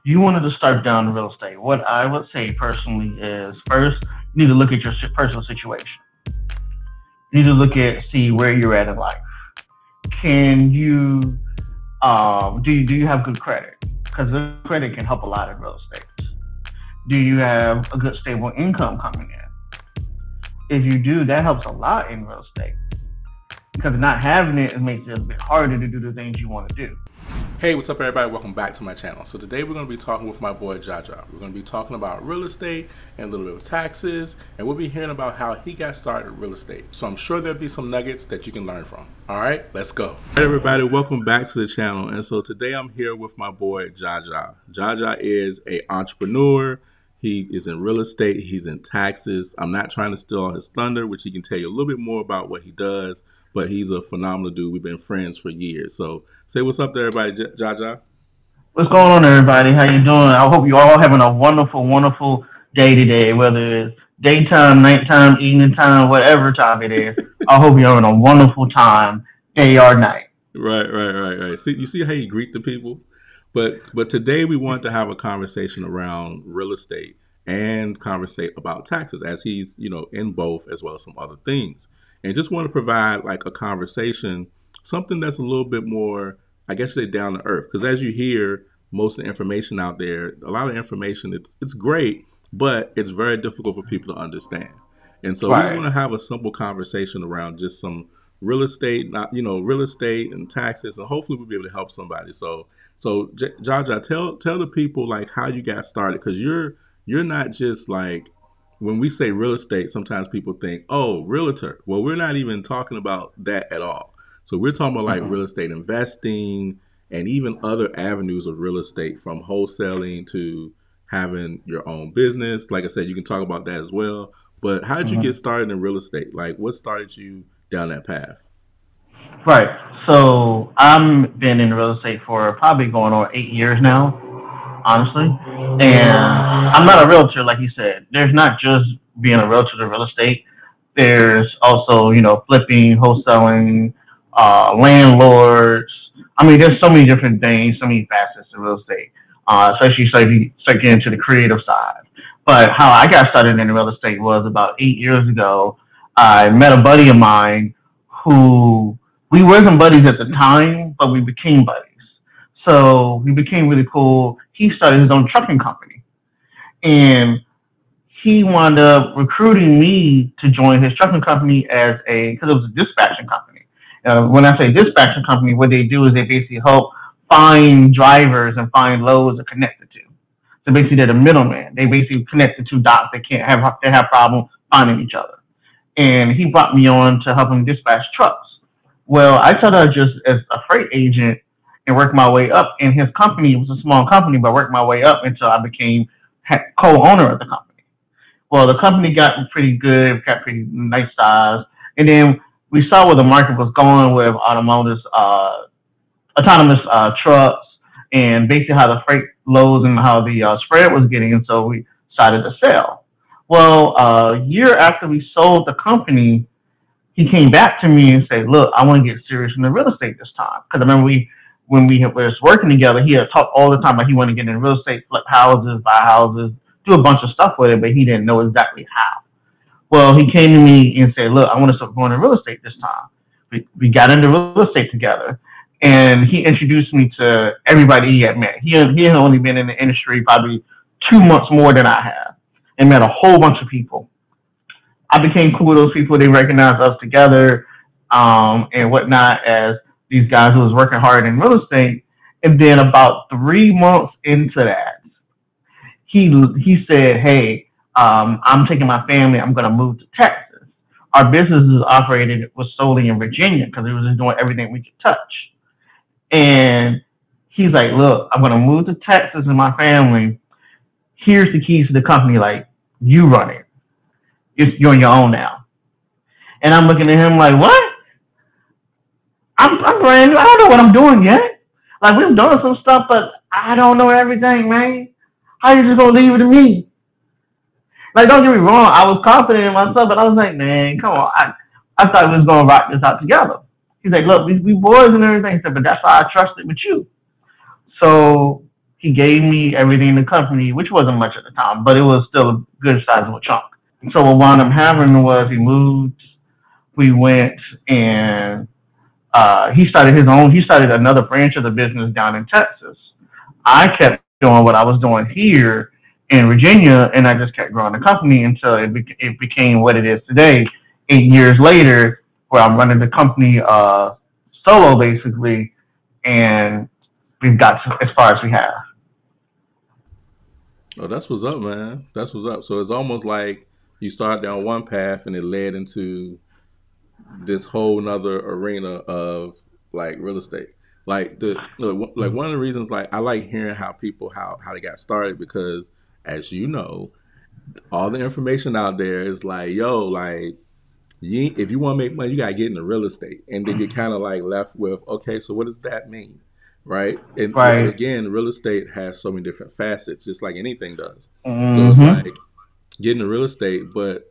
you wanted to start down real estate, what I would say personally is first, you need to look at your personal situation. You need to look at see where you're at in life. Can you do you have good credit? Because good credit can help a lot in real estate. Do you have a good stable income coming in? If you do, that helps a lot in real estate because not having it makes it a bit harder to do the things you want to do. Hey, what's up everybody? Welcome back to my channel. So today we're going to be talking with my boy Jaja. We're going to be talking about real estate and a little bit of taxes, and we'll be hearing about how he got started in real estate. So I'm sure there'll be some nuggets that you can learn from. All right, let's go. Hey everybody, welcome back to the channel. And so today I'm here with my boy Jaja. Jaja is an entrepreneur. He is in real estate. He's in taxes. I'm not trying to steal all his thunder, which he can tell you a little bit more about what he does. But he's a phenomenal dude. We've been friends for years. So say what's up to everybody, Jaja. What's going on, everybody? How you doing? I hope you all having a wonderful, wonderful day today, whether it's daytime, nighttime, evening time, whatever time it is. I hope you're having a wonderful time, day or night. Right. See, you see how you greet the people? But today we want to have a conversation around real estate and conversate about taxes, as he's, in both, as well as some other things. And just want to provide like a conversation, something that's a little bit more, I guess you say, down to earth. Because as you hear most of the information out there, a lot of information, it's great, but it's very difficult for people to understand. And so we just want to have a simple conversation around just some real estate, real estate and taxes, and hopefully we'll be able to help somebody. So Jaja, tell the people like how you got started, because you're not just like, when we say real estate, sometimes people think, oh, realtor. Well, we're not even talking about that at all. So we're talking about like real estate investing and even other avenues of real estate, from wholesaling to having your own business. Like I said, you can talk about that as well. But how did you get started in real estate? Like, what started you down that path? Right. So I've been in real estate for probably going on 8 years now, honestly. And I'm not a realtor, like you said. There's not just being a realtor to real estate. There's also, flipping, wholesaling, landlords. I mean, there's so many different things, so many facets to real estate, especially so if you start getting into the creative side. But how I got started in real estate was about 8 years ago. I met a buddy of mine who, we weren't buddies at the time, but we became buddies. So we became really cool. He started his own trucking company, and he wound up recruiting me to join his trucking company because it was a dispatching company. When I say dispatching company, what they do is they basically help find drivers and find loads to connect it to. So basically, they're the middleman. They basically connect the two dots that they have problems finding each other. And he brought me on to help him dispatch trucks. Well, I started just as a freight agent and worked my way up. In his company, it was a small company, but I worked my way up until I became co-owner of the company. Well, the company got pretty good, got pretty nice size, and then we saw where the market was going with autonomous trucks, and basically how the freight loads and how the spread was getting, and so we decided to sell. Well, a year after we sold the company, he came back to me and said, "Look, I want to get serious in the real estate this time." Because I remember when we was working together, he had talked all the time about he wanted to get in real estate, flip houses, buy houses, do a bunch of stuff with it, but he didn't know exactly how. Well, he came to me and said, "Look, I want to start going to real estate this time." We got into real estate together, and he introduced me to everybody he had met. He had only been in the industry probably 2 months more than I have, and met a whole bunch of people. I became cool with those people. They recognized us together and whatnot as these guys who was working hard in real estate. And then about 3 months into that, he said, "Hey, I'm taking my family. I'm going to move to Texas." Our business was solely in Virginia because we was just doing everything we could touch. And he's like, "Look, I'm going to move to Texas with my family. Here's the keys to the company. Like, you run it. You're on your own now." And I'm looking at him like, "What? I'm brand new. I don't know what I'm doing yet. Like, we've done some stuff, but I don't know everything, man. How you just gonna leave it to me?" Like, don't get me wrong, I was confident in myself, but I was like, "Man, come on." I thought we was gonna rock this out together. He's like, "Look, we boys and everything." He said, "But that's why I trusted with you." So He gave me everything in the company, which wasn't much at the time, but it was still a good sizable chunk. So what wound up happening was he moved. We went and he started his own. He started another branch of the business down in Texas. I kept doing what I was doing here in Virginia, and I just kept growing the company until it became what it is today. 8 years later, where I'm running the company solo basically, and we've got to, as far as we have. Oh, that's what's up, man. That's what's up. So it's almost like you started down one path and it led into this whole nother arena of like real estate. Like like one of the reasons like I like hearing how people how they got started because as you know, all the information out there is like, yo, like if you want to make money, you gotta get into real estate, and then you're kind of like left with, okay, so what does that mean, right? And Right. again, real estate has so many different facets, just like anything does. So it's Mm-hmm. like getting into real estate, but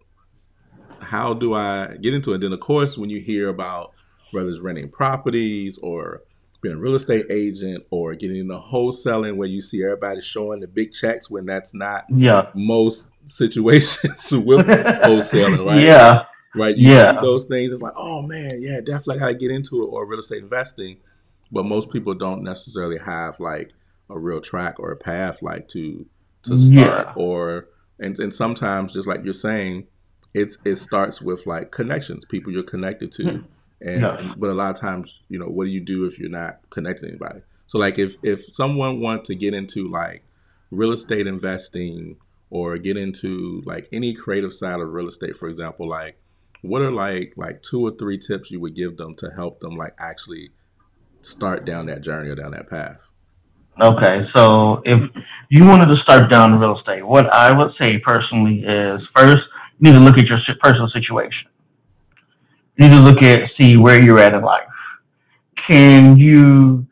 how do I get into it? Then, of course, when you hear about whether it's renting properties or being a real estate agent or getting into wholesaling, where you see everybody showing the big checks when that's not Yeah. most situations with wholesaling, right? Yeah. Right? You see Yeah. those things, it's like, oh man, yeah, definitely got to get into it or real estate investing. But most people don't necessarily have like a real track or a path like to start Yeah. or and sometimes just like you're saying it starts with like connections, people you're connected to, Yes. and but a lot of times, you know, what do you do if you're not connected to anybody? So like if someone wants to get into like real estate investing or get into like any creative side of real estate, for example, like what are like two or three tips you would give them to help them like actually start down that journey or down that path? Okay. So if you wanted to start down real estate, what I would say personally is first you need to look at your personal situation. You need to look at see where you're at in life. Can you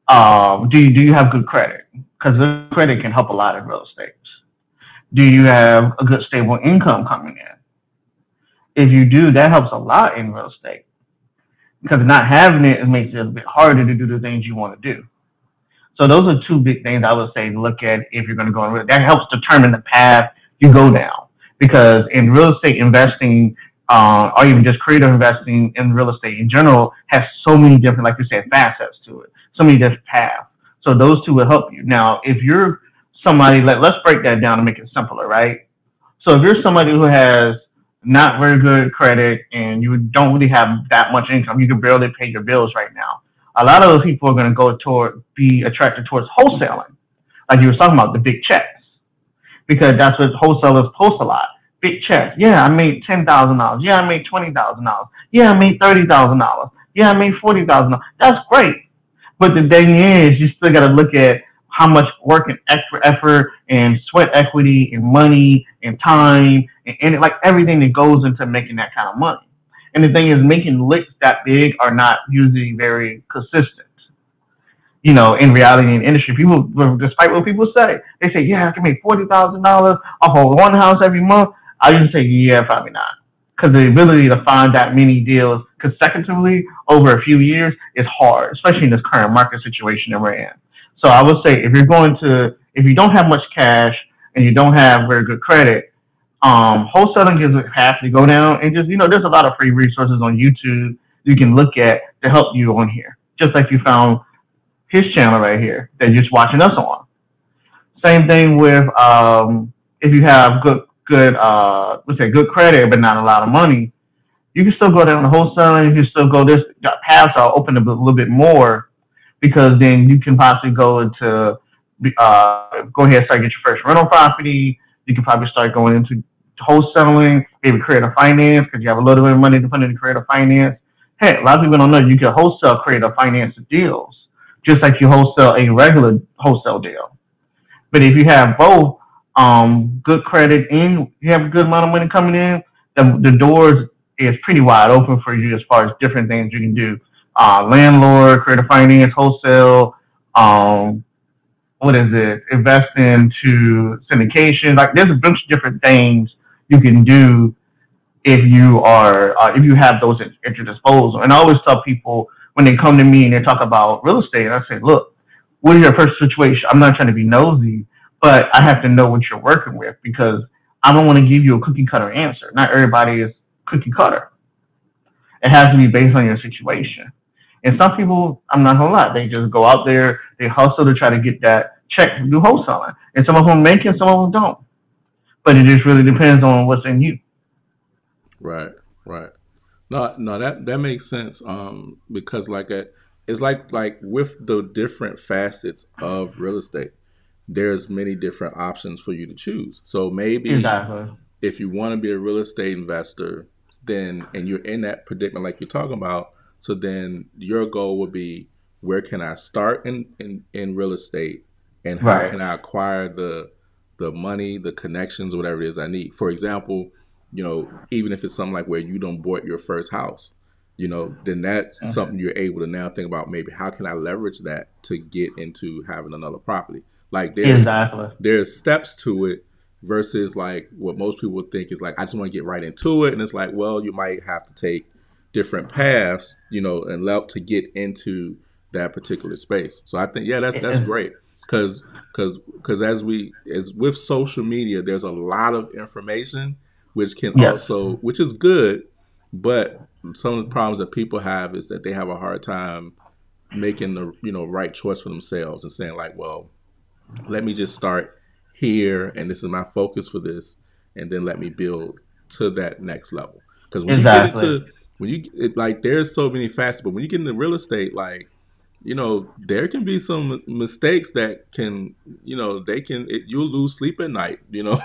do you have good credit? Because good credit can help a lot in real estate. Do you have a good stable income coming in? If you do, that helps a lot in real estate because not having it makes it a bit harder to do the things you want to do. So those are two big things I would say to look at if you're going to go in real. That helps determine the path you go down because in real estate investing, or even just creative investing in real estate in general, has so many different, like you said, facets to it. So many different paths. So those two will help you. Now, if you're somebody, let's break that down and make it simpler, right? So if you're somebody who has not very good credit and you don't really have that much income, you can barely pay your bills right now. A lot of those people are going to go toward be attracted towards wholesaling, like you were talking about the big checks, because that's what wholesalers post a lot. Big checks. Yeah, I made $10,000. Yeah, I made $20,000. Yeah, I made $30,000. Yeah, I made $40,000. That's great. But the thing is, you still got to look at how much work and extra effort and sweat equity and money and time and like everything that goes into making that kind of money. And the thing is, making licks that big are not usually very consistent. You know, in reality in the industry, people, despite what people say, they say, yeah, I can make $40,000 off of one house every month. I usually say, yeah, probably not. Because the ability to find that many deals consecutively over a few years is hard, especially in this current market situation that we're in. So I would say if you don't have much cash and you don't have very good credit, wholesaling gives a path to go down. And just, there's a lot of free resources on YouTube you can look at to help you on here. Just like you found his channel right here that you're just watching us on. Same thing with if you have let's say good credit but not a lot of money, you can still go down to wholesaling. You can still go this paths are open a little bit more because then you can possibly go into go ahead and start get your first rental property. You can probably start going into wholesaling, maybe creative finance because you have a little bit of money to put into creative finance. Hey, a lot of people don't know you can wholesale creative finance deals just like you wholesale a regular wholesale deal. But if you have both good credit and you have a good amount of money coming in, the doors is pretty wide open for you as far as different things you can do. Landlord, creative finance, wholesale, what is it? Invest into syndication. Like there's a bunch of different things you can do if you have those at your disposal. And I always tell people when they come to me and they talk about real estate, I say, look, what is your first situation? I'm not trying to be nosy, but I have to know what you're working with because I don't want to give you a cookie cutter answer. Not everybody is cookie cutter. It has to be based on your situation. And some people, I'm not gonna lie, they just go out there, they hustle to try to get that check to do wholesaling. And some of them make it, some of them don't. But it just really depends on what's in you. Right, right. No, no, that makes sense. Because it's like with the different facets of real estate, there's many different options for you to choose. So maybe Exactly. if you want to be a real estate investor, then and you're in that predicament like you're talking about, so then your goal would be where can I start in real estate and how Right. can I acquire the money, the connections, whatever it is I need. For example, even if it's something like where you don't bought your first house, then that's something you're able to now think about maybe how can I leverage that to get into having another property. Like Exactly. there's steps to it versus like what most people would think is like I just want to get right into it, and it's like, well, you might have to take different paths, and help to get into that particular space. So I think yeah, that's It's, great because as with social media, there's a lot of information which can yes. also which is good, but some of the problems that people have is that they have a hard time making the right choice for themselves and saying like, well, let me just start here and this is my focus for this, and then let me build to that next level. Because when you get Exactly. into like there's so many facets, but when you get into real estate, like there can be some mistakes that can you'll lose sleep at night Yeah.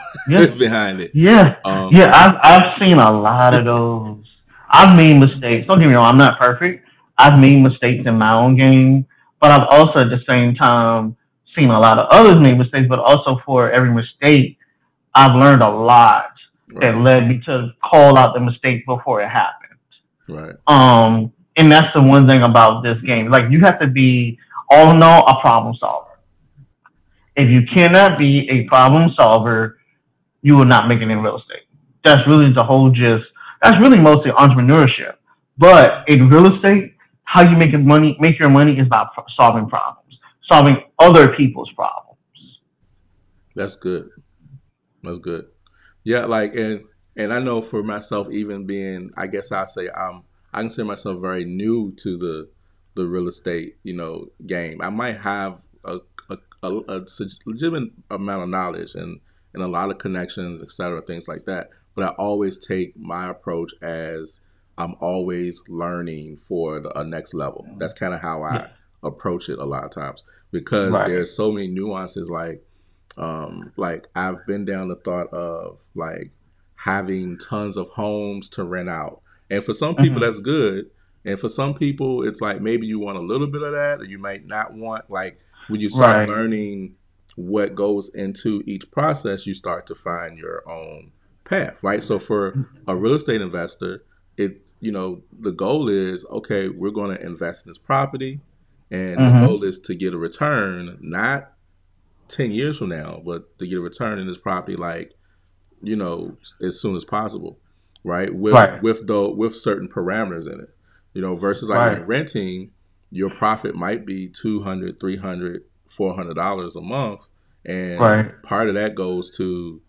behind it. Yeah. um Yeah. I've seen a lot of those. I've made mistakes. Don't get me wrong. I'm not perfect. I've made mistakes in my own game, but I've also at the same time seen a lot of others make mistakes. But also for every mistake, I've learned a lot that right, led me to call out the mistake before it happened. right, And that's the one thing about this game. Like you have to be all in all a problem solver. If you cannot be a problem solver, you will not make it in real estate. That's really the whole gist. That's really mostly entrepreneurship. But in real estate, how you make your money is about solving problems, solving other people's problems. that's good. That's good. Yeah, like and I know for myself, even being, I guess I say I consider myself very new to the real estate, game. I might have a legitimate amount of knowledge and a lot of connections, et cetera, things like that. But I always take my approach as I'm always learning for a next level. That's kind of how Yeah. I approach it a lot of times because Right. there's so many nuances like I've been down the thought of like having tons of homes to rent out. And for some people Hmm. that's good. And for some people it's like maybe you want a little bit of that or you might not want, like when you start Right. learning what goes into each process, you start to find your own path, right? So for a real estate investor, the goal is okay, we're going to invest in this property and the Hmm. goal is to get a return, not 10 years from now, but to get a return in this property like, as soon as possible, right? Right. With certain parameters in it, versus like when Right. you're renting, your profit might be 200, 300, $400 a month. And Right. part of that goes to,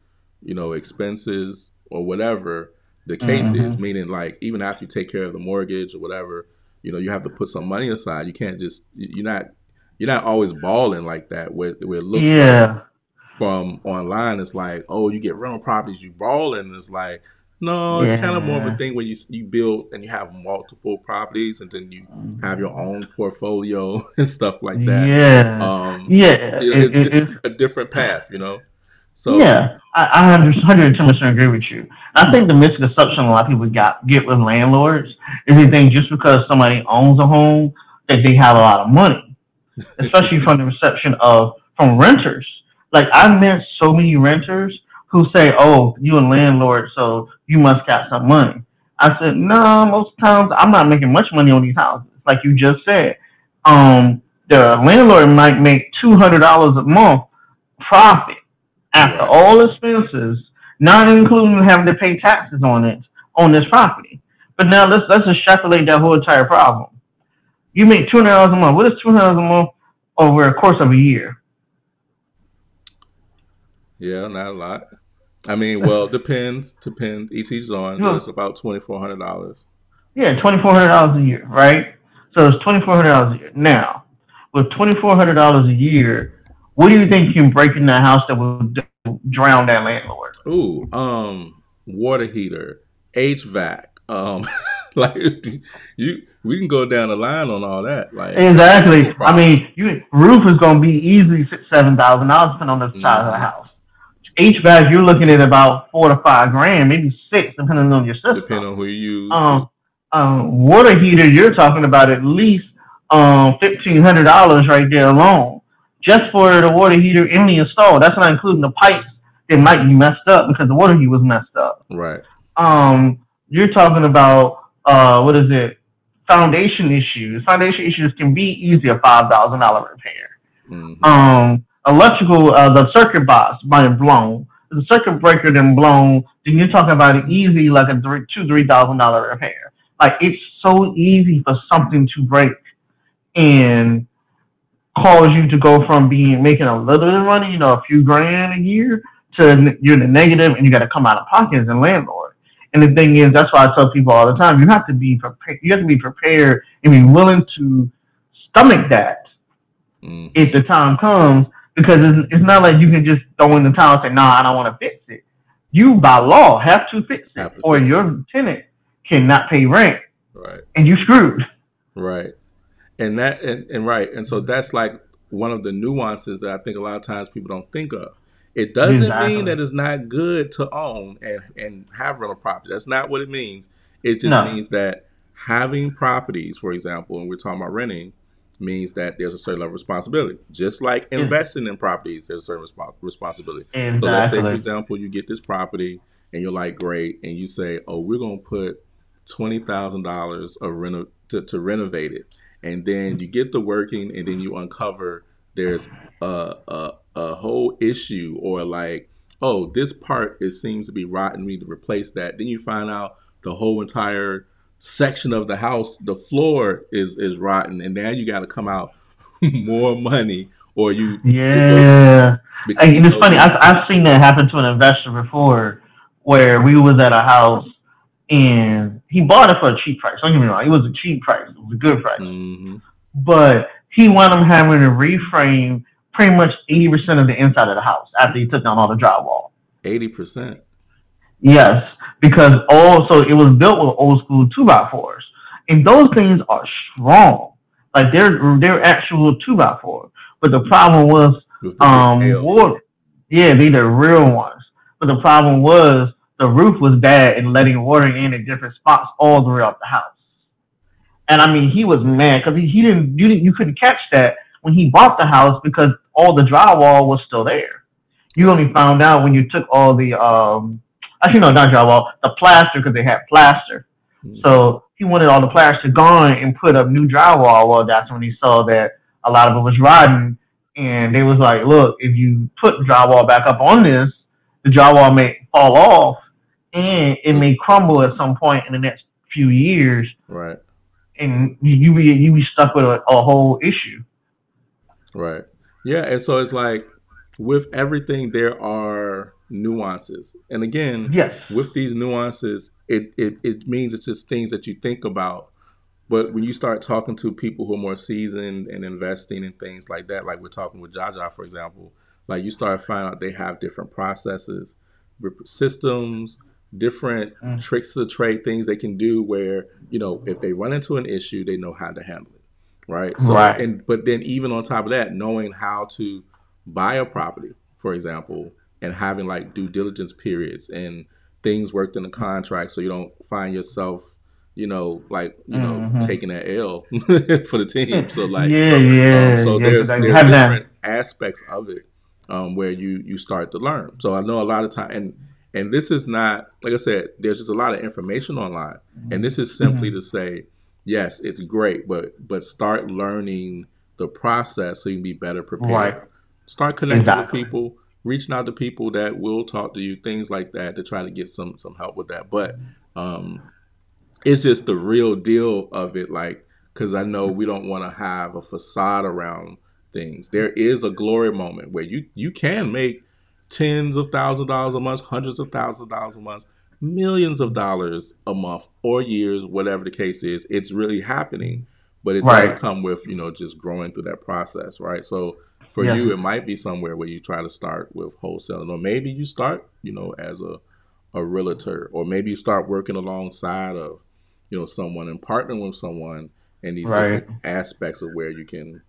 expenses or whatever the case is, Hmm. meaning like even after you take care of the mortgage or whatever, you have to put some money aside. You can't just, you're not always balling like that where it looks like Yeah. from online it's like, oh, you get rental properties, you balling. And it's like, no, it's kind of more of a Yeah. thing when you build and you have multiple properties and then you have your own portfolio and stuff like that. Yeah. um Yeah. it's It's a different path, so yeah. I 110% agree with you. I think the misconception a lot of people get with landlords is they think just because somebody owns a home that they have a lot of money, especially from the reception of from renters. Like I've met so many renters who say, "Oh, you a landlord, so you must got some money." I said, "No, most times I'm not making much money on these houses, like you just said. The landlord might make $200 a month profit after right, all expenses, not including having to pay taxes on it on this property. But now let's extrapolate that whole entire problem. You make $200 a month. What is $200 a month over a course of a year? Yeah, not a lot. I mean, well, depends. Depends. Each on, but You it's about $2,400. Yeah, $2,400 a year, right? So it's $2,400 a year. Now, with $2,400 a year, what do you think you can break in that house that would drown that landlord? Ooh, water heater, HVAC. Like we can go down the line on all that. Like Exactly. electrical I problems. mean, roof is going to be easily $6,000-7,000 depending on the size of the Hmm. house. HVAC, you're looking at about 4 to 5 grand, maybe six, depending on your Depending system. on who you use too. Um, Water heater, you're talking about at least $1,500 right there alone, just for the water heater in the install. That's not including the pipes that might be messed up because the water heater was messed up. Right. You're talking about what is it? Foundation issues. Foundation issues can be easy a $5,000 repair. Hmm. Electrical, the circuit box might have blown. The circuit breaker then blown. Then you're talking about it easy like a $3,000 repair. Like it's so easy for something to break and cause you to go from being making a little bit of money, a few grand a year, to you're in the negative and you got to come out of pocket as a landlord. And the thing is, that's why I tell people all the time: you have to be prepared. You have to be prepared and be willing to stomach that if Hmm. the time comes, because it's not like you can just throw in the towel and say, "Nah, I don't want to fix it." You, by law, have to fix it, Have to or fix it. your tenant cannot pay rent, Right. and you screwed. Right. And right. And so that's like one of the nuances that I think a lot of times people don't think of. It doesn't mean Exactly. that it's not good to own and have rental property. That's not what it means. It just No. means that having properties, for example, and we're talking about renting, means that there's a certain level of responsibility. Just like It, investing in properties, there's a certain responsibility. So let's say, for exactly. example, you get this property and you're like, great, and you say, oh, we're gonna put $20,000 of to renovate it, and then you get the working, and then you uncover there's a whole issue, or like, oh, this part it seems to be rotten, we need to replace that. Then you find out the whole entire section of the house, the floor is rotten, and now you got to come out more money, or you go Yeah. because And it's funny. I've seen that happen to an investor before, where we was at a house and he bought it for a cheap price. Don't get me wrong, it was a cheap price. It was a good price, mm-hmm, but he wound up having to reframe pretty much 80% of the inside of the house after he took down all the drywall. 80%. Yes, because also it was built with old school 2x4s, and those things are strong. Like they're actual 2x4. But the problem was, With the big nails. water. Yeah, these are real ones. But the problem was the roof was bad and letting water in at different spots all throughout the house. And I mean, he was mad because he didn't you couldn't catch that when he bought the house because all the drywall was still there. You Right. only found out when you took all the actually no, not drywall, the plaster because they had plaster. Mm-hmm. So he wanted all the plaster gone and put up new drywall. Well, that's when he saw that a lot of it was rotten, and they was like, "Look, if you put drywall back up on this, the drywall may fall off, and it may crumble at some point in the next few years, Right. and you be stuck with a whole issue." Right. Yeah, and so it's like with everything there are nuances. And again, Yes. with these nuances, it means it's just things that you think about. But when you start talking to people who are more seasoned and investing in things like that, like we're talking with Jaja, for example, like you start finding out they have different processes, systems, different Mm. tricks of the trade, things they can do where, if they run into an issue, they know how to handle it. Right. So, Right. but then even on top of that, knowing how to buy a property, for example, and having like due diligence periods and things worked in the contract so you don't find yourself Mm-hmm. taking that L for the team. So like, Yeah, yeah, so yeah. there's Exactly. there's Have that. different aspects of it where you start to learn. So I know a lot of time, and this is not like I said. There's just a lot of information online, and this is simply Mm-hmm. to say, yes, it's great, but start learning the process so you can be better Right. prepared. Start connecting with Exactly. people, reaching out to people that will talk to you, things like that, to try to get some help with that. But um, it's just the real deal of it, like because I know we don't want to have a facade around things. There is a glory moment where you can make tens of thousands of dollars a month, hundreds of thousands of dollars a month, millions of dollars a month or years, whatever the case is. It's really happening, but it does Right. come with just growing through that process, right? So for Yes. you, it might be somewhere where you try to start with wholesaling, or maybe you start as a realtor, or maybe you start working alongside of someone and partnering with someone in these Right. different aspects of where you can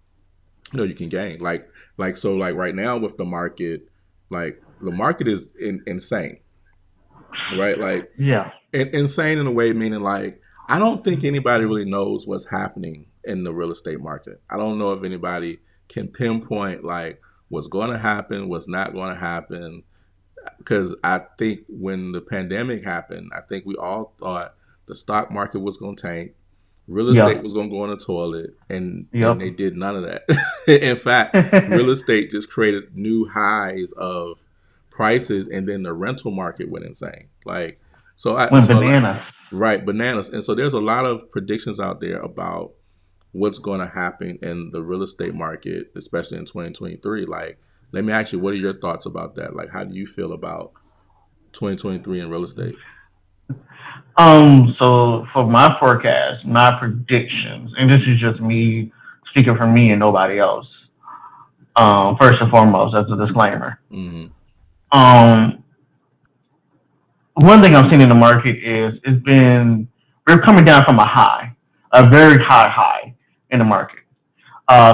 gain like right now with the market, like the market is insane, right? Like Yeah. insane in a way, meaning like I don't think anybody really knows what's happening in the real estate market. I don't know if anybody can pinpoint like what's going to happen, what's not going to happen, because I think when the pandemic happened, I think we all thought the stock market was going to tank, real estate Yep. was going to go in the toilet, and they Yep. did none of that. In fact, real estate just created new highs of prices, and then the rental market went insane. Like Went so bananas. right, bananas, and so there's a lot of predictions out there about what's going to happen in the real estate market, especially in 2023. Like, let me ask you, what are your thoughts about that? Like, how do you feel about 2023 in real estate? So for my forecast, my predictions, and this is just me speaking for me and nobody else. First and foremost, as a disclaimer. Hmm. Um, One thing I've seen in the market is it's been we're coming down from a high, a very high in the market.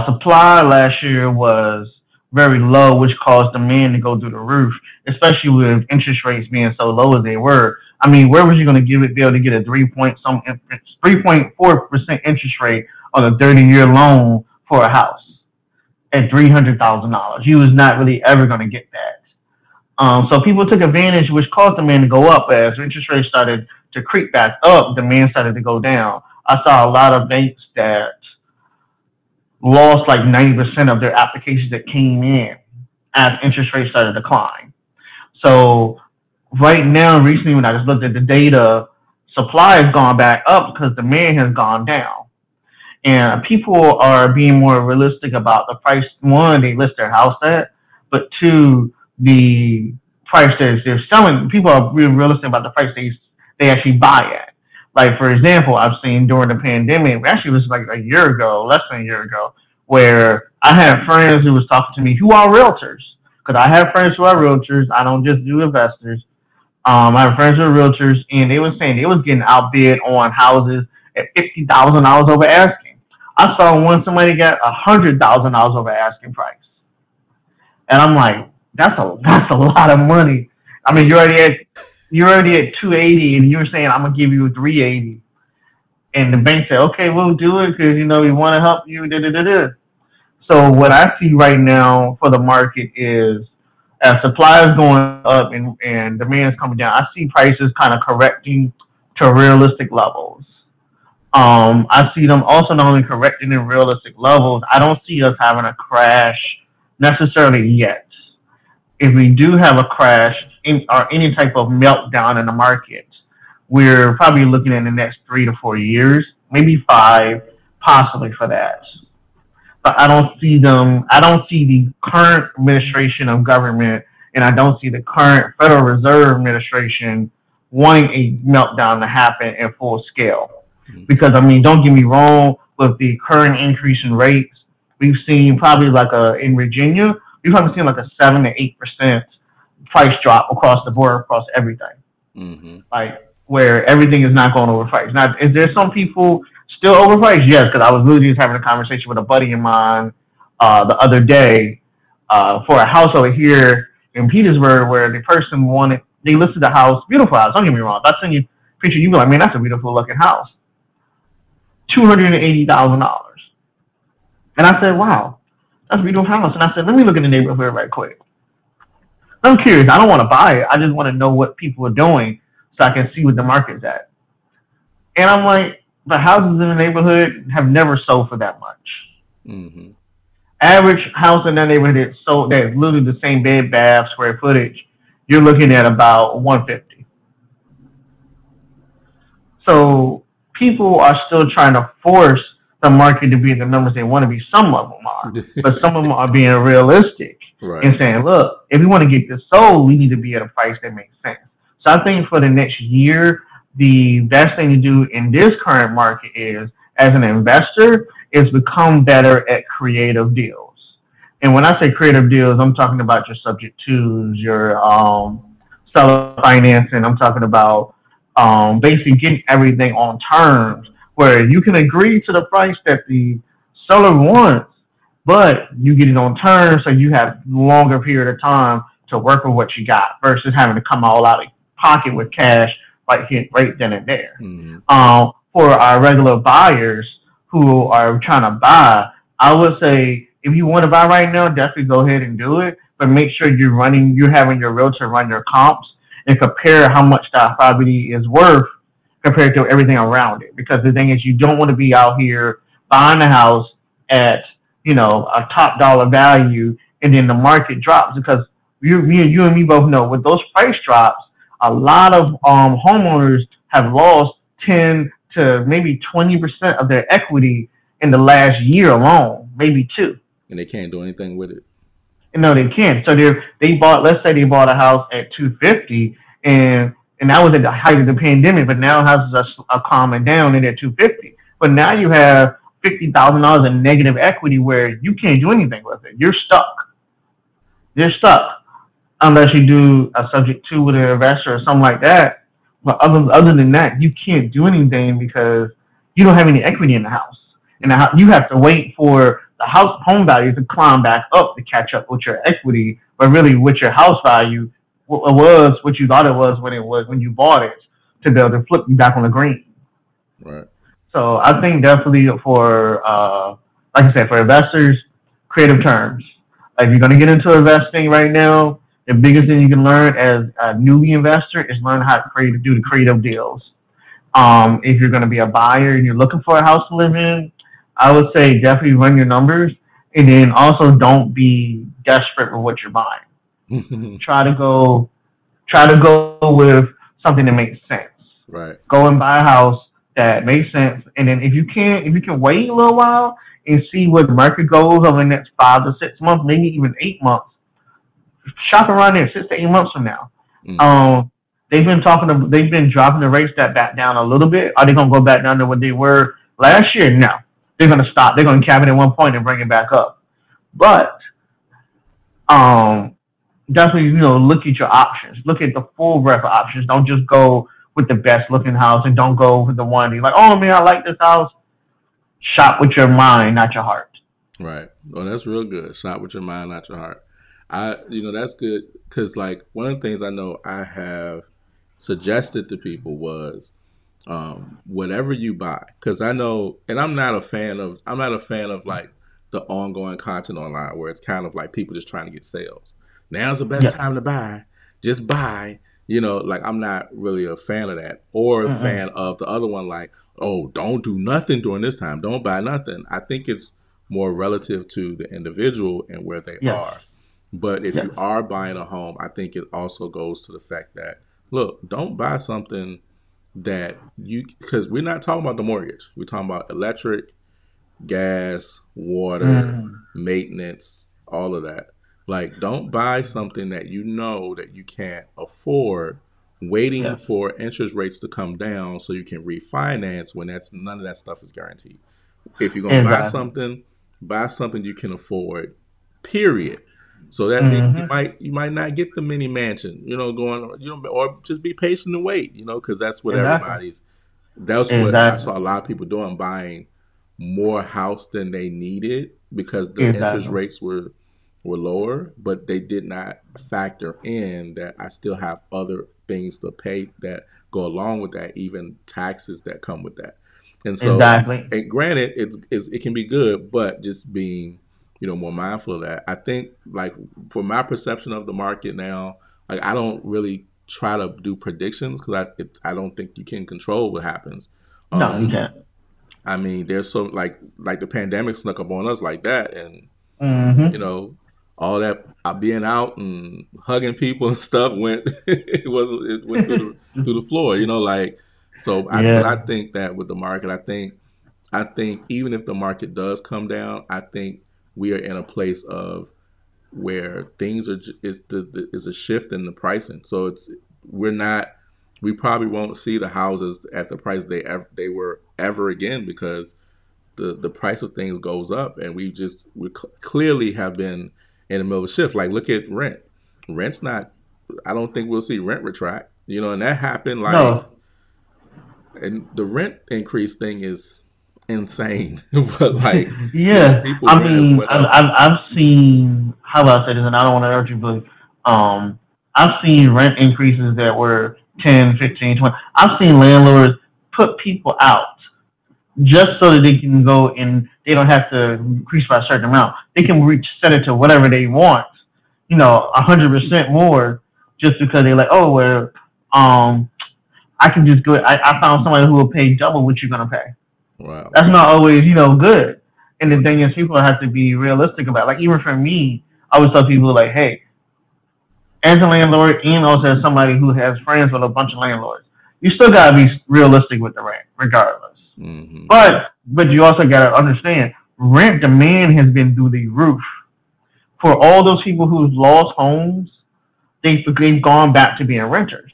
Supply last year was very low, which caused demand to go through the roof, especially with interest rates being so low as they were. I mean, where was you going to be able to get a 3.4% interest rate on a 30-year loan for a house at $300,000? You was not really ever going to get that. So people took advantage, which caused demand to go up as interest rates started to creep back up. Demand started to go down. I saw a lot of banks that lost like 90% of their applications that came in as interest rates started to climb. So right now, recently, when I just looked at the data, supply has gone back up because demand has gone down. And people are being more realistic about the price. One, they list their house at, but two, the price that they're selling. People are being realistic about the price they actually buy at. Like for example, I've seen during the pandemic, actually it was like a year ago, less than a year ago, where I had friends who was talking to me who are realtors. Because I have friends who are realtors. I don't just do investors. I have friends who are realtors, and they were saying they was getting outbid on houses at $50,000 over asking. I saw one somebody got $100,000 over asking price, and I'm like, that's a lot of money. I mean, Yeah. you're already at 280, and you're saying I'm gonna give you 380, and the bank said, okay, we'll do it because we want to help you. Da, da, da, da. So what I see right now for the market is as supply is going up and demand is coming down, I see prices kind of correcting to realistic levels. I see them also not only correcting in realistic levels. I don't see us having a crash necessarily yet. If we do have a crash or any type of meltdown in the market, we're probably looking at the next 3 to 4 years, maybe five, possibly for that. But I don't see them. I don't see the current administration of government, and I don't see the current Federal Reserve administration wanting a meltdown to happen in full scale. Because I mean, don't get me wrong, with the current increase in rates, we've seen probably like in Virginia, we've probably seen like a 7 to 8% price drop across the board across everything, Mm-hmm. like where everything is not going overpriced. Now, is there some people still overpriced? Yes, because I was literally just having a conversation with a buddy of mine the other day for a house over here in Petersburg where the person wanted, they listed the house, beautiful house, don't get me wrong. If I send you a picture, you be like, man, that's a beautiful looking house. $280,000. And I said, wow, that's a beautiful house. And I said, let me look in the neighborhood right quick. I'm curious. I don't want to buy it. I just want to know what people are doing so I can see what the market's at. And I'm like, the houses in the neighborhood have never sold for that much. Mm-hmm. Average house in that neighborhood that's literally the same bed, bath, square footage, you're looking at about 150. So people are still trying to force the market to be the numbers they want to be. Some of them are, but some of them are being realistic Right. and saying, look, if we want to get this sold, we need to be at a price that makes sense. So I think for the next year, the best thing to do in this current market is, as an investor, is become better at creative deals. And when I say creative deals, I'm talking about your subject twos, your seller financing. I'm talking about basically getting everything on terms where you can agree to the price that the seller wants, but you get it on terms so you have longer period of time to work with what you got versus having to come all out of pocket with cash right then and there. Mm-hmm. For our regular buyers who are trying to buy, I would say if you want to buy right now, definitely go ahead and do it. But make sure you're having your realtor run your comps and compare how much that property is worth compared to everything around it. Because the thing is, you don't want to be out here buying a house at a top dollar value, and then the market drops because you and me both know with those price drops, a lot of homeowners have lost 10 to maybe 20% of their equity in the last year alone, maybe two. And they can't do anything with it. No, they can't. So they bought. Let's say they bought a house at 250, and that was at the height of the pandemic. But now houses are calming down and at 250. But now you have $50,000 in negative equity where you can't do anything with it. You're stuck. You're stuck unless you do a subject to with an investor or something like that. But other than that, you can't do anything because you don't have any equity in the house, and you have to wait for the home value to climb back up to catch up with your equity, but really with your house value was what you thought it was when you bought it to be able to flip you back on the green. Right. So I think definitely for like I said, for investors, creative terms. If you're going to get into investing right now, the biggest thing you can learn as a newbie investor is learn how to do the creative deals. If you're going to be a buyer and you're looking for a house to live in, I would say definitely run your numbers, and then also don't be desperate for what you're buying. Try to go, try to go with something that makes sense. Right. Go and buy a house that makes sense, and then if you can wait a little while and see where the market goes over the next 5 to 6 months, maybe even 8 months. Shop around there 6 to 8 months from now. Mm-hmm. They've been dropping the rates that back down a little bit. Are they gonna go back down to what they were last year? No. They're gonna stop. They're gonna cap it at one point and bring it back up. But definitely, look at your options. Look at the full breadth of options. Don't just go with the best looking house, and don't go with the one you're like, oh man, I like this house. Shop with your mind, not your heart. Right. Well, that's real good. Shop with your mind, not your heart. That's good because like one of the things I know I have suggested to people was whatever you buy, because I know, and I'm not a fan of like the ongoing content online where it's kind of like people just trying to get sales. Now's the best time to buy. Just buy. Like I'm not really a fan of that, or a fan of the other one, like, oh, don't do nothing during this time. Don't buy nothing. I think it's more relative to the individual and where they are. But if you are buying a home, I think it also goes to the fact that, look, don't buy something that because we're not talking about the mortgage. We're talking about electric, gas, water, maintenance, all of that. Like, don't buy something that that you can't afford, waiting for interest rates to come down so you can refinance when none of that stuff is guaranteed. If you're going to buy something you can afford, period. So that means you might not get the mini mansion, or just be patient and wait, because that's what what I saw a lot of people doing, buying more house than they needed because the interest rates were lower, but they did not factor in that I still have other things to pay that go along with that, even taxes that come with that. And so, and granted, it can be good, but just being more mindful of that. I think, like, for my perception of the market now, like, I don't really try to do predictions because I don't think you can control what happens. No, you can't. I mean, there's so like the pandemic snuck up on us like that, and all that being out and hugging people and stuff went through the floor. But I think that with the market, I think I think even if the market does come down, I think we are in a place of where things are is a shift in the pricing. So it's we're not we probably won't see the houses at the price they were ever again because the price of things goes up, and we clearly have been in the middle of a shift. Like look at rent. Rent's not. I don't think we'll see rent retract. You know, and that happened like, No, and the rent increase thing is insane. But like, you know, yeah. people I rent mean, whatever. I've seen how do I say this, and I don't want to hurt you, but I've seen rent increases that were 10, 15, 20. I've seen landlords put people out just so that they can go and they don't have to increase by a certain amount. They can reach set it to whatever they want, 100% more, just because they're like, oh well, um, I can just go. I found somebody who will pay double what you're gonna pay. Wow. That's not always, good. And the thing is, people have to be realistic about it. Like, even for me, I always tell people, like, hey, as a landlord and also as somebody who has friends with a bunch of landlords, you still got to be realistic with the rent, regardless. Hmm. But you also got to understand, rent demand has been through the roof. For all those people who've lost homes, they've gone back to being renters.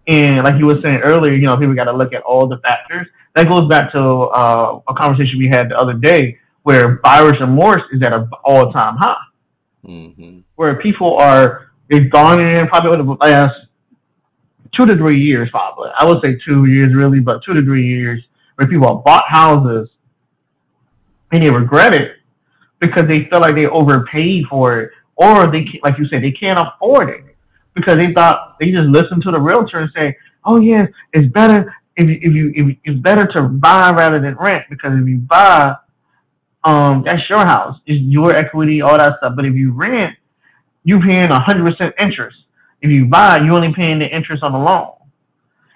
And like you were saying earlier, people got to look at all the factors. That goes back to a conversation we had the other day where buyer's remorse is at an all-time high. Hmm. Where they've gone in probably over the last 2 to 3 years, probably. I would say 2 years really, but 2 to 3 years where people have bought houses and they regret it because they feel like they overpaid for it, or like you said, they can't afford it because they thought they just listened to the realtor and say, "Oh yeah, it's better if it's better to buy rather than rent because if you buy, that's your house, it's your equity, all that stuff. But if you rent, you paying 100% interest. If you buy, you only paying the interest on the loan."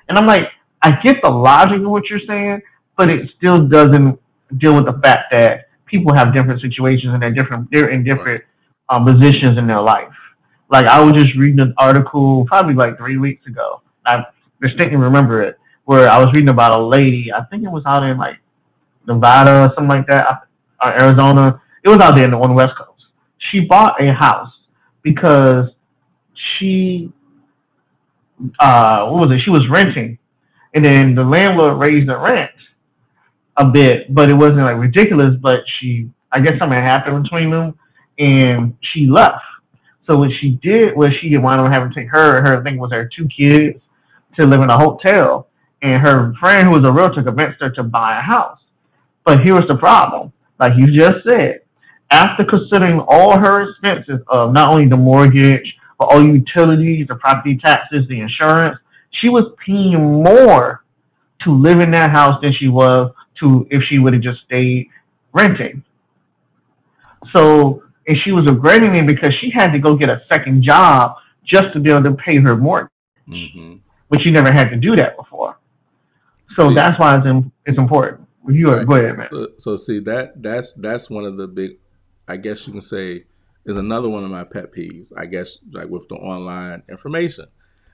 And I'm like, I get the logic of what you're saying, but it still doesn't deal with the fact that people have different situations and they're in Right. different positions in their life. Like I was just reading an article probably like 3 weeks ago. I distinctly remember it where I was reading about a lady. I think it was out in like Nevada or something like that, Arizona. It was out there on the West Coast. She bought a house because she what was it? She was renting, and then the landlord raised the rent a bit, but it wasn't like ridiculous. But I guess something happened between them, and she left. So what she did was she wound up having to take I think it was her 2 kids to live in a hotel, and her friend who was a realtor convinced her to buy a house. But here was the problem, like you just said. After considering all her expenses of not only the mortgage, but all utilities, the property taxes, the insurance, she was paying more to live in that house than she was to if she would have just stayed renting. So, and she was regretting it because she had to go get a second job just to be able to pay her mortgage, Hmm. but she never had to do that before. So See, that's why it's important. You right. go ahead, man. So see that's one of the big, I guess you can say, is another one of my pet peeves. I guess like with the online information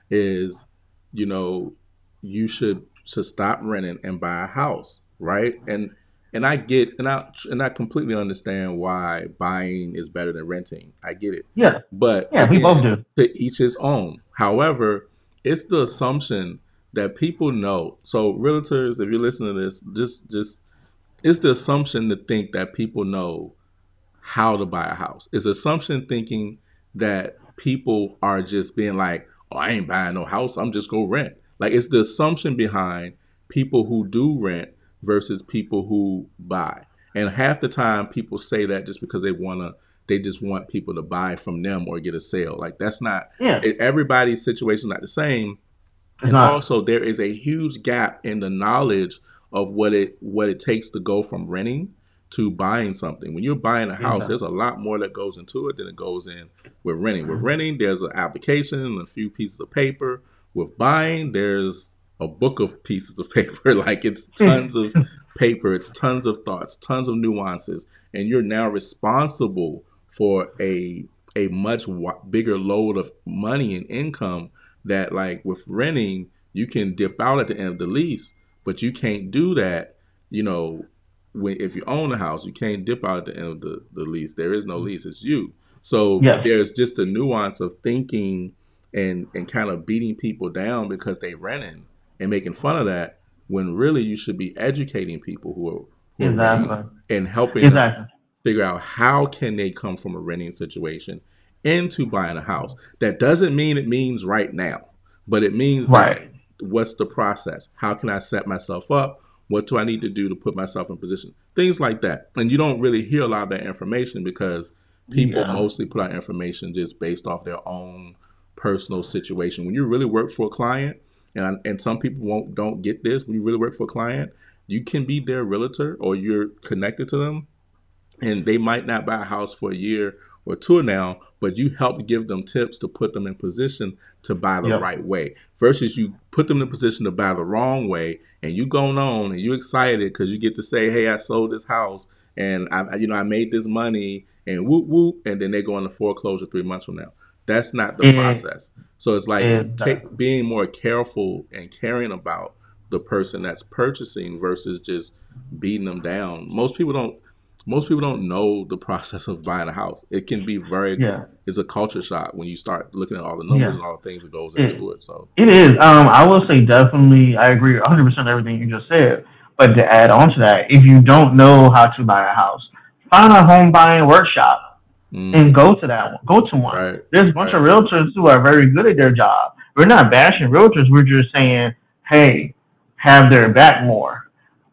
is, you know, you should stop renting and buy a house, right? And I get and I completely understand why buying is better than renting. I get it. Yeah, But yeah, we both again, do. to each his own. However, it's the assumption that people know. So realtors, if you're listening to this, just it's the assumption to think that people know how to buy a house. It's assumption thinking that people are just being like, "Oh, I ain't buying no house. I'm just go rent." Like it's the assumption behind people who do rent versus people who buy. And half the time, people say that just because they just want people to buy from them or get a sale. Like that's not. Yeah, Everybody's situation is not the same, it's and not. also there is a huge gap in the knowledge of what it takes to go from renting to buying something. When you're buying a house, Exactly. there's a lot more that goes into it than it goes in with renting. With renting, there's an application and a few pieces of paper. With buying, there's a book of pieces of paper. Like it's tons of paper, it's tons of thoughts, tons of nuances, and you're now responsible for a much bigger load of money and income that, like with renting, you can dip out at the end of the lease, but you can't do that you know, if you own a house, you can't dip out at the end of the lease. There is no lease; it's you. So Yes, there's just a nuance of thinking and kind of beating people down because they renting and making fun of that when really you should be educating people who are renting exactly, and helping them exactly. figure out how can they come from a renting situation into buying a house. That doesn't mean it means right now, but it means that Right. what's the process? How can I set myself up? What do I need to do to put myself in position? Things like that. And you don't really hear a lot of that information because people Yeah. mostly put out information just based off their own personal situation. When you really work for a client, and some people won't don't get this, when you really work for a client, you can be their realtor or you're connected to them and they might not buy a house for a year or two now, but you help give them tips to put them in position to buy the Yep. right way versus you put them in a position to buy the wrong way and you going on and you excited because you get to say, hey, I sold this house and I made this money and whoop whoop, and then they go into foreclosure 3 months from now. That's not the It process. So it's like exactly. being more careful and caring about the person that's purchasing versus just beating them down. Most people don't know the process of buying a house. It can be very Yeah. it's a culture shock when you start looking at all the numbers Yeah. and all the things that goes It into it. So it is. I will say definitely. I agree 100% everything you just said. But to add on to that, if you don't know how to buy a house, find a home buying workshop and mm-hmm. go to that one. Go to one. Right, There's a bunch of right, realtors who are very good at their job. We're not bashing realtors. We're just saying, hey, have their back more.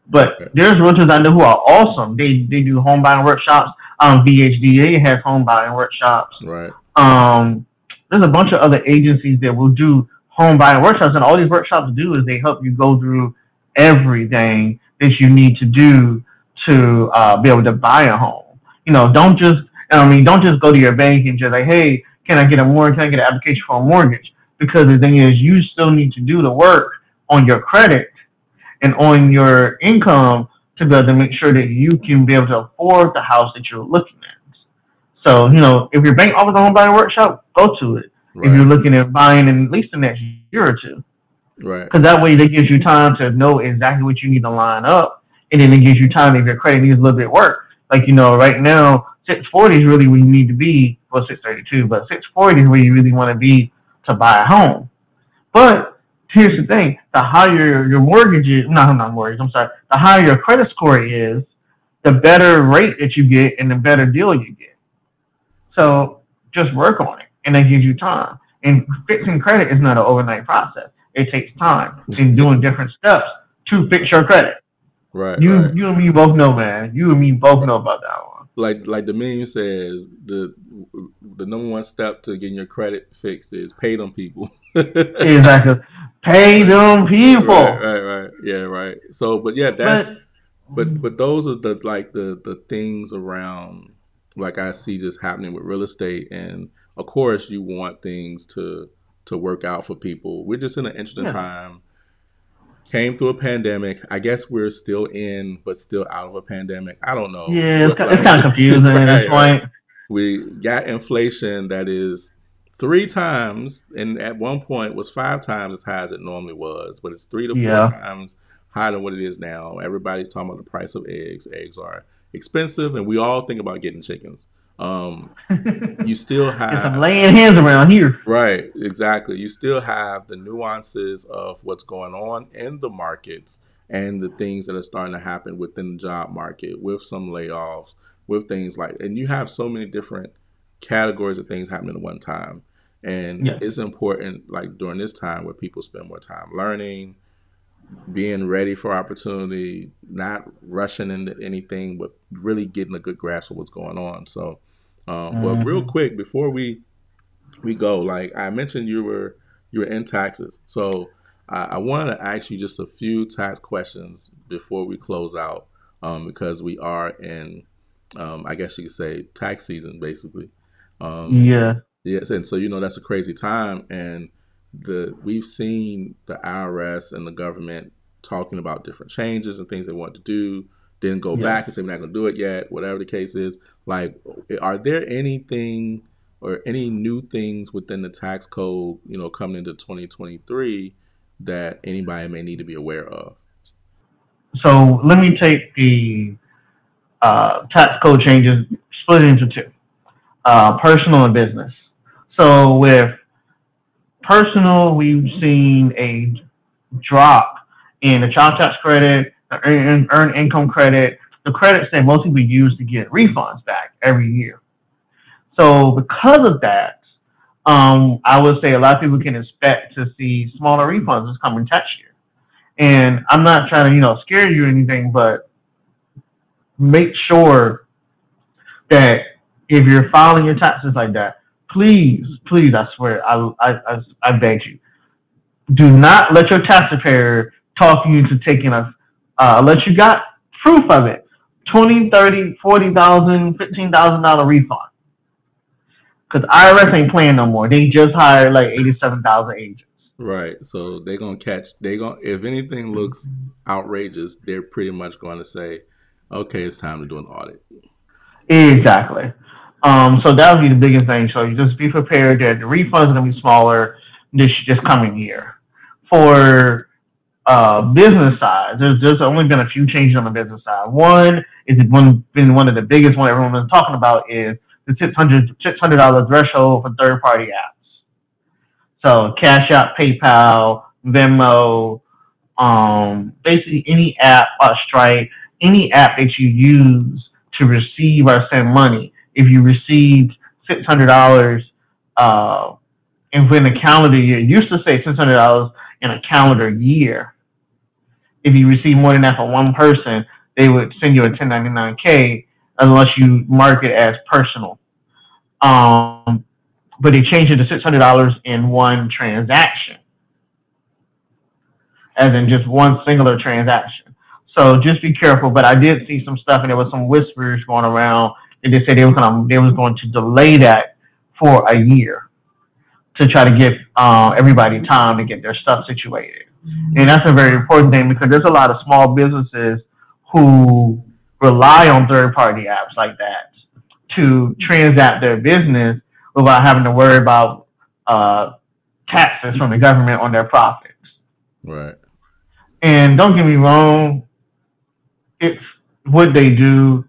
But right, there's realtors I know who are awesome. They do home buying workshops. BHDA has home buying workshops. right. Um, there's a bunch of other agencies that will do home buying workshops, and all these workshops do is they help you go through everything that you need to do to be able to buy a home. Don't just don't just go to your bank and just like, hey, can I get a mortgage? Can I get an application for a mortgage? Because the thing is, you still need to do the work on your credit and on your income to be able to make sure that you can be able to afford the house that you're looking at. So, if your bank offers a home buying workshop, go to it. If Right, you're looking at buying in at least the next year or two, right. because that way that gives you time to know exactly what you need to line up, and then it gives you time if your credit needs a little bit of work. Like right now, 640 is really where you need to be. Well, 632, but 640 is where you really want to be to buy a home. But here's the thing: the higher your mortgage is, no, not mortgage. I'm sorry. The higher your credit score is, the better rate that you get and the better deal you get. So just work on it, and that gives you time. And fixing credit is not an overnight process. It takes time and doing different steps to fix your credit. Right, You right. you and me both know, man. You and me both know about that one. Like the meme says, the number one step to getting your credit fixed is pay them people. Exactly. Pay Right, them right, people. right, right. Yeah, right. So, but yeah, But but those are the things around like I see just happening with real estate, and of course you want things to work out for people. We're just in an interesting yeah, time. Came through a pandemic. I guess we're still in, but still out of a pandemic. I don't know. yeah, What it's like kind of confusing at this right, right. point. We got inflation that is 3 times, and at one point was 5 times as high as it normally was, but it's three to four Yeah. times higher than what it is now. Everybody's talking about the price of eggs. Eggs are expensive, and we all think about getting chickens. Um, you still It's some have laying hands around here. right, exactly. You still have the nuances of what's going on in the markets and the things that are starting to happen within the job market with some layoffs, with things like, and you have so many different categories of things happening at one time. And Yeah. it's important, like during this time, where people spend more time learning, being ready for opportunity, not rushing into anything, but really getting a good grasp of what's going on. So, but real Hmm. quick, before we go. Like I mentioned, you were in taxes, so I wanted to ask you just a few tax questions before we close out, because we are in, I guess you could say, tax season, basically. Um, Yeah. yes, and so that's a crazy time, and we've seen the IRS and the government talking about different changes and things they want to do. Then go Yeah. back and say we're not going to do it yet, whatever the case is. Like, are there anything or any new things within the tax code, coming into 2023 that anybody may need to be aware of? So let me take the tax code changes, split it into two: personal and business. So with personal, we've seen a drop in the child tax credit, the earned income credit, the credits that most people use to get refunds back every year. So because of that, I would say a lot of people can expect to see smaller refunds this coming tax year. And I'm not trying to, scare you or anything, but make sure that if you're filing your taxes like that, please, please, I swear, I beg you, do not let your tax preparer talk you into taking unless you got proof of it, 20, 30, 40,000, $15,000 refund. Because IRS ain't playing no more. They just hired like 87,000 agents. Right. So they're gonna catch. They gonna if anything looks outrageous, they're pretty much going to say, "Okay, it's time to do an audit." Exactly. So that would be the biggest thing. So you just be prepared that the refunds are going to be smaller this coming year. For business side, there's only been a few changes on the business side. One is been one of the biggest one everyone's been talking about is the $600 threshold for third party apps. So Cash App, PayPal, Venmo, basically any app, Stripe, any app that you use to receive or send money. If you received $600 uh, and within a calendar year, it used to say $600 in a calendar year. If you receive more than that for one person, they would send you a 1099K unless you mark it as personal. Um, but they changed it to $600 in one transaction, as in just one singular transaction. So just be careful. But I did see some stuff, and there was some whispers going around, and they said they was going to delay that for a year to try to give everybody time to get their stuff situated. And that's a very important thing because there's a lot of small businesses who rely on third party apps like that to transact their business without having to worry about uh, taxes from the government on their profits. Right. And don't get me wrong, it's what they do.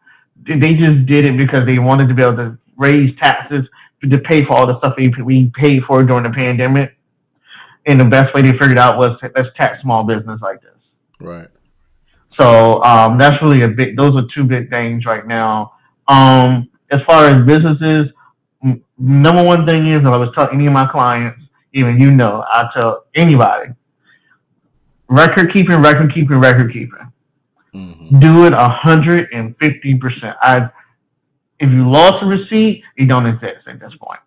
They just did it because they wanted to be able to raise taxes to pay for all the stuff we paid for during the pandemic. And the best way they figured out was let's tax small business like this. Right. So that's really a big. Those are two big things right now. As far as businesses, number one thing is, if I was telling any of my clients, even I tell anybody, record keeping, record keeping, record keeping. Mm-hmm. Do it 150%. If you lost a receipt, it don't exist at this point.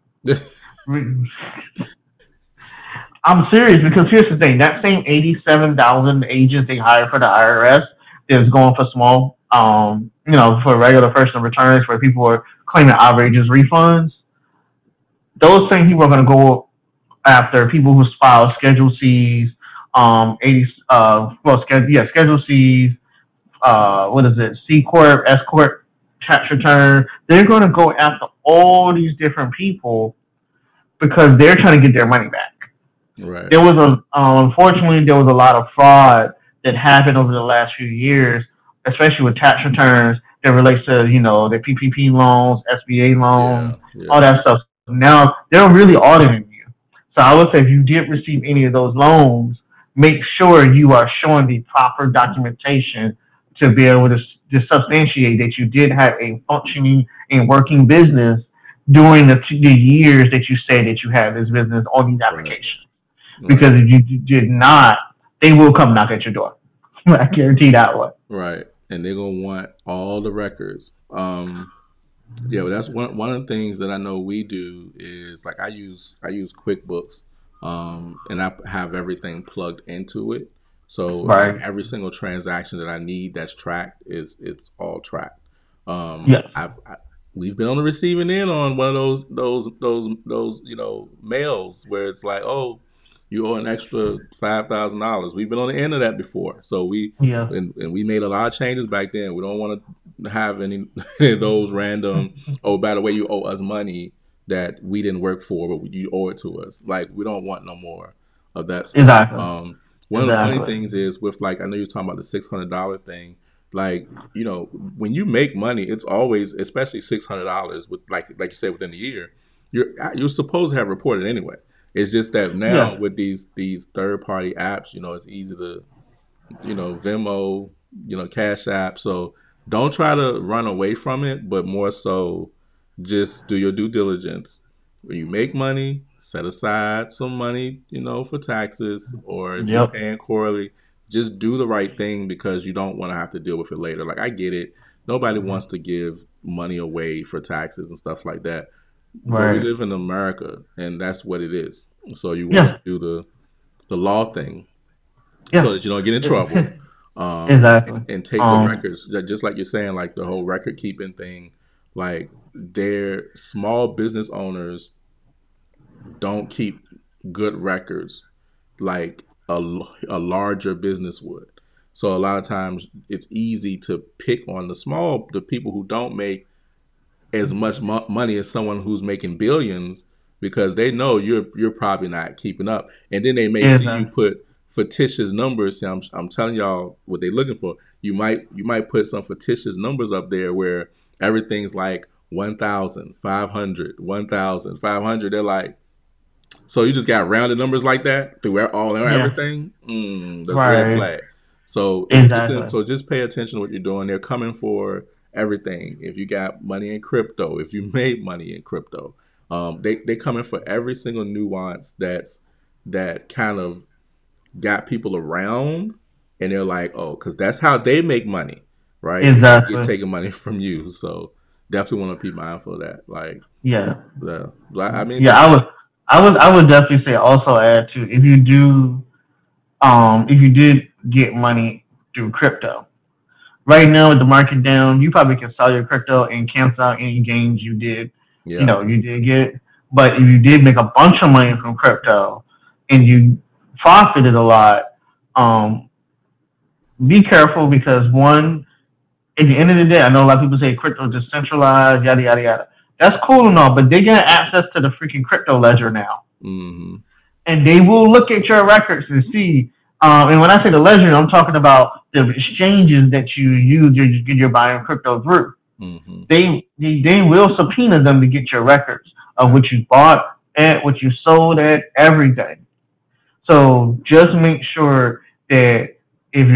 I'm serious because here's the thing: that same 87,000 agents they hired for the IRS is going for small, for regular personal returns where people are claiming outrageous refunds. Those same people are going to go after people who file Schedule C's, 80, Schedule C's, what is it, C corp, S corp tax return. They're going to go after all these different people because they're trying to get their money back. Right. There was unfortunately there was a lot of fraud that happened over the last few years, especially with tax returns that relates to the PPP loans, SBA loans, Yeah. Yeah. all that stuff. Now they're really auditing you. So I would say if you did receive any of those loans, make sure you are showing the proper documentation to be able to substantiate that you did have a functioning and working business during the years that you say that you had this business on these Right. applications. Because Right. if you did not, they will come knock at your door. I guarantee that one. Right. And they're gonna want all the records. Yeah, but that's one of the things that I know we do is like I use QuickBooks, and I have everything plugged into it. So like Right. every single transaction that I need that's tracked it's all tracked. Yes. We've been on the receiving end on one of those mails where it's like, oh, you owe an extra $5,000. We've been on the end of that before, so Yeah. and we made a lot of changes back then. We don't want to have any of those random. Oh, by the way, you owe us money that we didn't work for, but you owe it to us. Like we don't want no more of that stuff. Exactly. one of the funny Exactly. things is with like I know you're talking about the $600 thing. Like when you make money, it's always especially $600 with like you said within the year. You're supposed to have reported anyway. It's just that now Yeah. with these third party apps, it's easy to Venmo, Cash App. So don't try to run away from it, but more so just do your due diligence. When you make money, set aside some money, for taxes, or if you're Yep. paying quarterly, just do the right thing because you don't want to have to deal with it later. Like I get it. Nobody wants to give money away for taxes and stuff like that. But we Right. live in America and that's what it is. So you want to Yeah. do the law thing so Yeah. that you don't get in trouble, Exactly. and take the Um. records. Just like you're saying, like the whole record keeping thing, like their small business owners don't keep good records like a larger business would. So a lot of times it's easy to pick on the people who don't make as much money as someone who's making billions because they know you're probably not keeping up, and then they may see you Exactly. put fictitious numbers. See, I'm telling y'all what they're looking for. You might put some fictitious numbers up there where everything's like 1,500, 1,500. They're like, so you just got rounded numbers like that through all Yeah. everything. That's a red Right. flag. So Exactly. so just pay attention to what you're doing. They're coming for everything. If you got money in crypto, if you made money in crypto, they coming for every single nuance that kind of got people around, and they're like, oh, because that's how they make money, right? They get Exactly. taking money from you. So definitely want to be mindful of that. Like, Yeah. I mean, Yeah. I would definitely say also add to if you did get money through crypto. Right now with the market down, you probably can sell your crypto and cancel out any gains you did. yeah, You did get. But if you did make a bunch of money from crypto and you profited a lot, um, be careful because one, at the end of the day, I know a lot of people say crypto is decentralized, yada yada yada. That's cool and all, but they get access to the freaking crypto ledger now, hmm and they will look at your records and see. And when I say the ledger, I'm talking about the exchanges that you use you're buying crypto through. hmm They will subpoena them to get your records of what you bought at, what you sold at, everything. So just make sure that if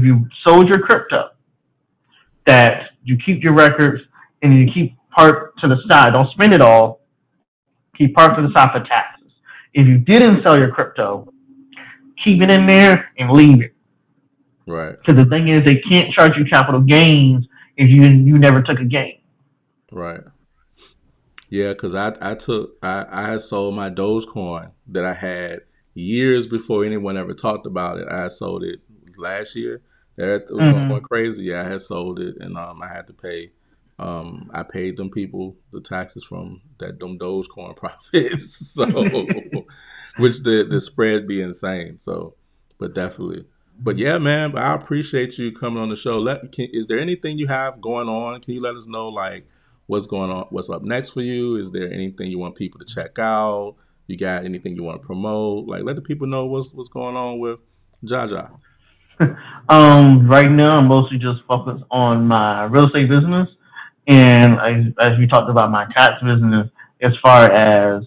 you sold your crypto, that you keep your records and you keep part to the side. Don't spend it all. Keep part to the side for taxes. If you didn't sell your crypto, keep it in there and leave it. right. Because the thing is, they can't charge you capital gains if you never took a gain. Right. Yeah, because I had sold my Dogecoin that I had years before anyone ever talked about it. I had sold it last year. It was going Mm-hmm. crazy. Yeah, I had sold it, and I had to pay. I paid them people the taxes from them Dogecoin profits. So, which the spread be insane. So, but definitely. But yeah, man. But I appreciate you coming on the show. Is there anything you have going on? Can you let us know like what's going on? What's up next for you? Is there anything you want people to check out? You got anything you want to promote? Like let the people know what's going on with Jaja. Right now, I'm mostly just focused on my real estate business, and as we talked about my tax business, as far as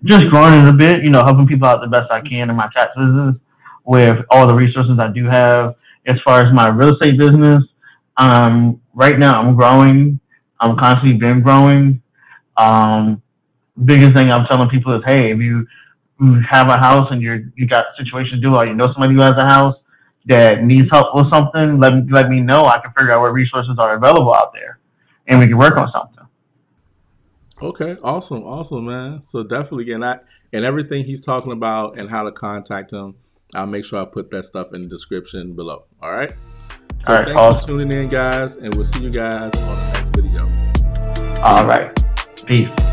just growing it a bit, helping people out the best I can in my tax business with all the resources I do have. As far as my real estate business, right now I'm growing. I'm constantly been growing. Um, Biggest thing I'm telling people is, hey, if you have a house and you got a situation to do, or you know somebody who has a house that needs help with something, let me know. I can figure out what resources are available out there, and we can work on something. Okay, awesome, awesome, man. So definitely, and everything he's talking about and how to contact him, I'll make sure I put that stuff in the description below. All right. All So right, thanks for awesome. tuning in, guys, and we'll see you guys on the next video. All Peace. right, peace.